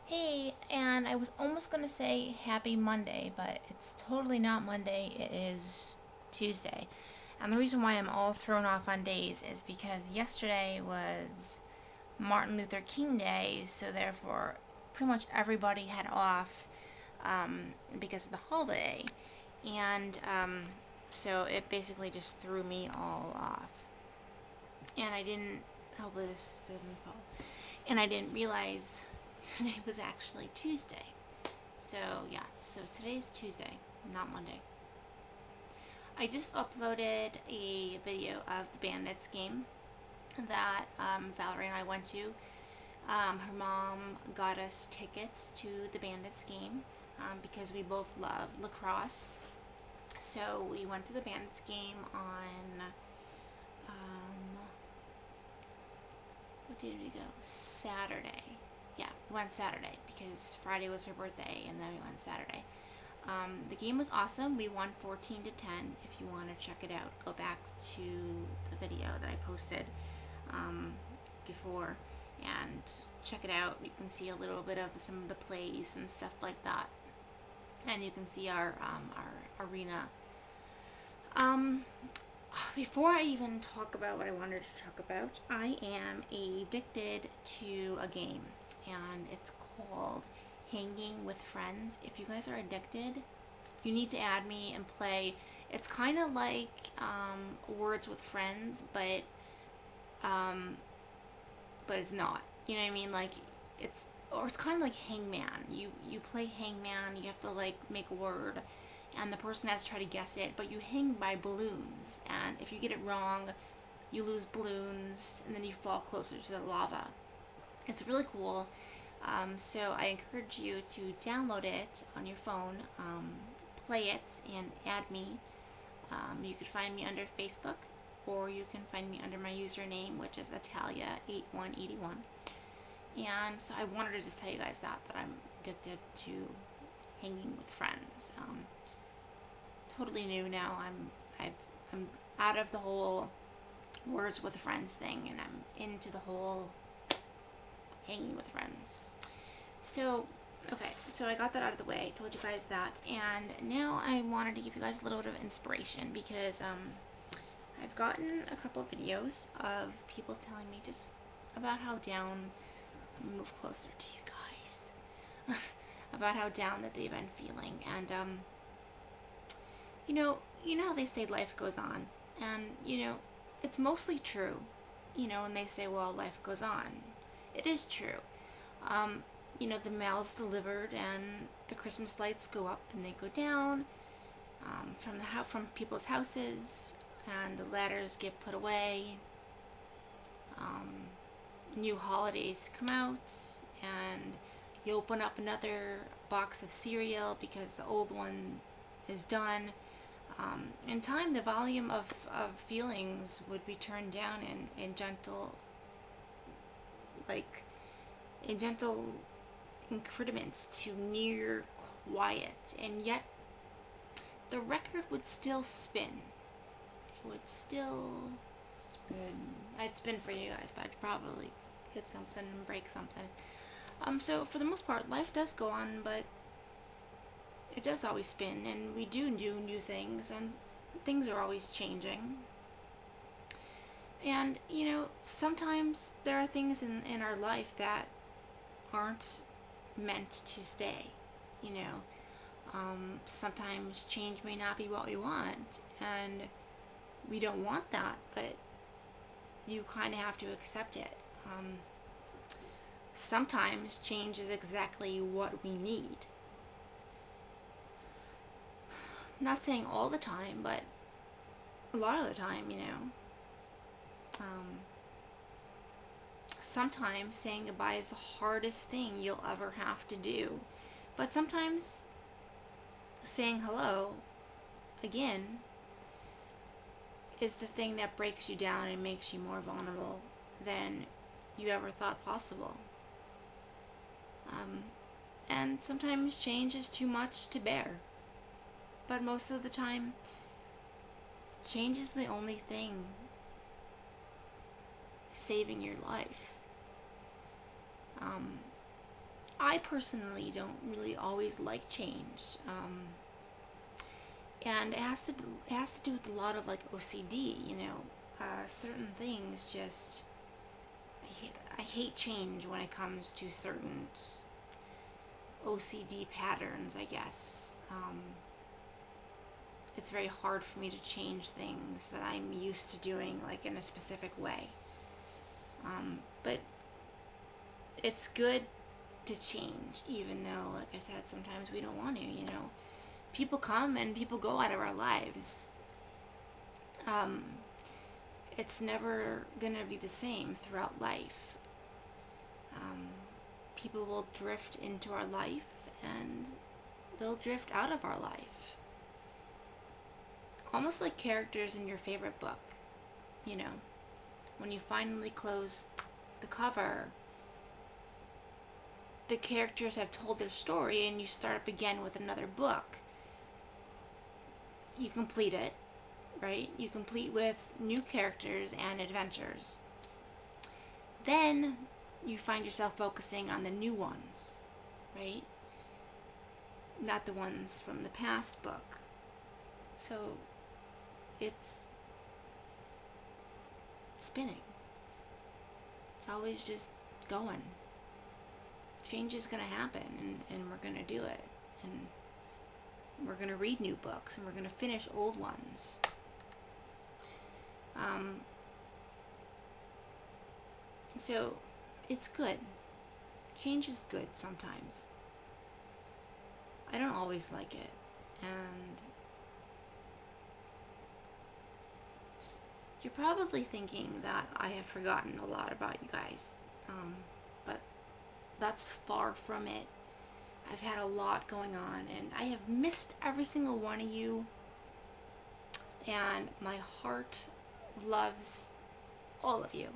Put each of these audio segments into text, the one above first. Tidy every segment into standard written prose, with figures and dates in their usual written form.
Hey, and I was almost going to say happy Monday, but it's totally not Monday, it is Tuesday. And the reason why I'm all thrown off on days is because yesterday was Martin Luther King Day, so therefore pretty much everybody had off because of the holiday. And so it basically just threw me all off. And I didn't, hopefully this doesn't fall, and I didn't realize today was actually Tuesday. So yeah, so today's Tuesday, not Monday. I just uploaded a video of the Bandits game that Valerie and I went to. Her mom got us tickets to the Bandits game because we both love lacrosse. So we went to the Bandits game on, what day did we go? Saturday. Yeah, we went Saturday because Friday was her birthday, and then we went Saturday. The game was awesome. We won 14 to 10. If you want to check it out, go back to the video that I posted before and check it out. You can see a little bit of some of the plays and stuff like that, and you can see our arena. Before I even talk about what I wanted to talk about, I am addicted to a game, and it's called Hanging with Friends. If you guys are addicted, you need to add me and play. It's kind of like Words with Friends, but it's not. You know what I mean? Like it's kind of like Hangman. You play Hangman. You have to like make a word, and the person has to try to guess it. But you hang by balloons, and if you get it wrong, you lose balloons, and then you fall closer to the lava. It's really cool. So I encourage you to download it on your phone, play it, and add me. You can find me under Facebook, or you can find me under my username, which is Italia8181. And so I wanted to just tell you guys that I'm addicted to hanging with friends. Totally new now. I'm out of the whole Words with Friends thing, and I'm into the whole hanging with friends. So, okay, so I got that out of the way, told you guys that, and now I wanted to give you guys a little bit of inspiration because I've gotten a couple of videos of people telling me just about how down, move closer to you guys, about how down that they've been feeling, and you know how they say life goes on, and it's mostly true, when they say, well, life goes on. It is true. The mail's delivered and the Christmas lights go up and they go down from people's houses, and the letters get put away. New holidays come out, and you open up another box of cereal because the old one is done. In time, the volume of feelings would be turned down in gentle increments to near quiet, and yet the record would still spin. It would still spin. I'd spin for you guys, but I'd probably hit something and break something. So for the most part, life does go on, but it does always spin, and we do new things, and things are always changing. And, sometimes there are things in our life that aren't meant to stay, sometimes change may not be what we want, and we don't want that, but you kind of have to accept it. Sometimes change is exactly what we need. Not saying all the time, but a lot of the time, sometimes saying goodbye is the hardest thing you'll ever have to do. But sometimes saying hello again is the thing that breaks you down and makes you more vulnerable than you ever thought possible. And sometimes change is too much to bear. But most of the time, change is the only thing saving your life. I personally don't really always like change. And it has to do with a lot of like OCD, you know. Certain things just, I hate change when it comes to certain OCD patterns, I guess. It's very hard for me to change things that I'm used to doing, like in a specific way. But it's good to change, even though, like I said, sometimes we don't want to, you know. People come and people go out of our lives. It's never gonna be the same throughout life. People will drift into our life and they'll drift out of our life. Almost like characters in your favorite book, you know. When you finally close the cover, the characters have told their story and you start up again with another book. You complete it, right? You complete with new characters and adventures. Then you find yourself focusing on the new ones, right? Not the ones from the past book. So it's spinning. It's always just going. Change is going to happen, and we're going to do it. And we're going to read new books, and we're going to finish old ones. So it's good. Change is good sometimes. I don't always like it, and you're probably thinking that I have forgotten a lot about you guys, but that's far from it. I've had a lot going on, and I have missed every single one of you, and my heart loves all of you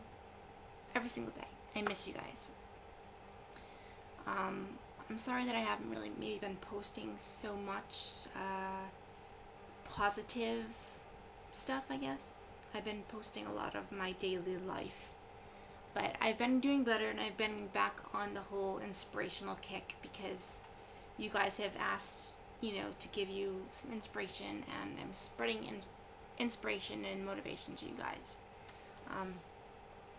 every single day. I miss you guys. I'm sorry that I haven't really maybe been posting so much positive stuff, I guess. I've been posting a lot of my daily life, but I've been doing better, and I've been back on the whole inspirational kick because you guys have asked, you know, to give you some inspiration, and I'm spreading inspiration and motivation to you guys.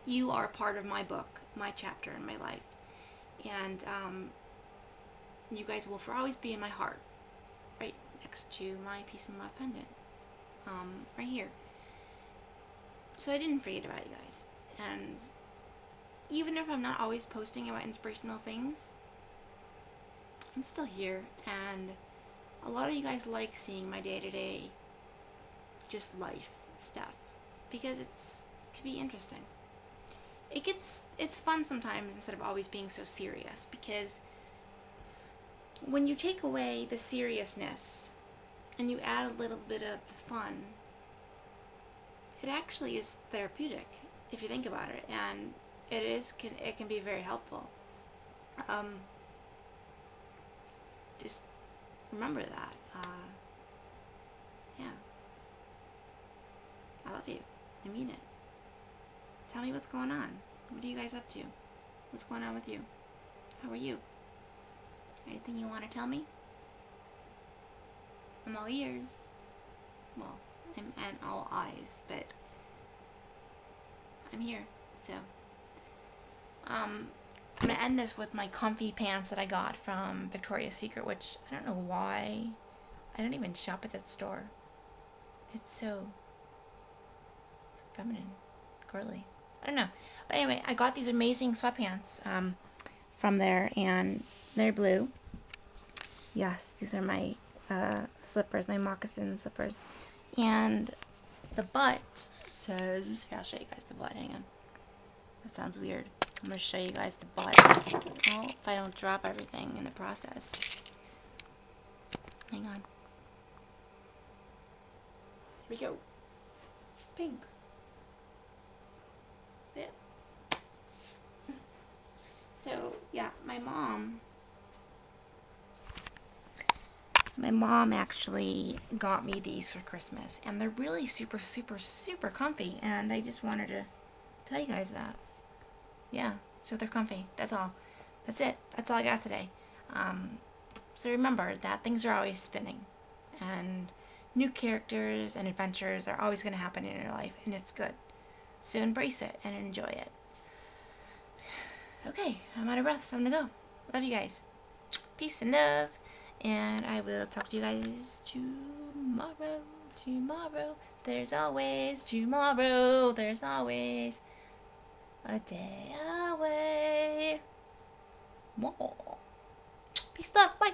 You are part of my book, my chapter in my life, and you guys will for always be in my heart, right next to my peace and love pendant, right here. So I didn't forget about you guys, and even if I'm not always posting about inspirational things, I'm still here, and a lot of you guys like seeing my day-to-day just life stuff because it can be interesting. It's fun sometimes instead of always being so serious, because when you take away the seriousness and you add a little bit of the fun, it actually is therapeutic if you think about it, and it can be very helpful. Just remember that. Yeah. I love you. I mean it. Tell me what's going on. What are you guys up to? What's going on with you? How are you? Anything you want to tell me? I'm all ears. Well, I'm all eyes, but I'm here. So, I'm gonna end this with my comfy pants that I got from Victoria's Secret, which I don't know why. I don't even shop at that store. It's so feminine, girly. I don't know. But anyway, I got these amazing sweatpants from there, and they're blue. Yes, these are my slippers, my moccasin slippers. And the butt says, here, I'll show you guys the butt. Hang on. That sounds weird. I'm going to show you guys the butt. Well, if I don't drop everything in the process. Hang on. Here we go. Pink. That's it. So, yeah, my mom actually got me these for Christmas, and they're really super, super, super comfy, and I just wanted to tell you guys that. Yeah, so they're comfy. That's all. That's it. That's all I got today. So remember that things are always spinning, and new characters and adventures are always going to happen in your life, and it's good. So embrace it and enjoy it. Okay, I'm out of breath. I'm gonna go. Love you guys. Peace and love. And I will talk to you guys tomorrow. Tomorrow. There's always tomorrow. There's always a day away. More. Peace, love. Bye.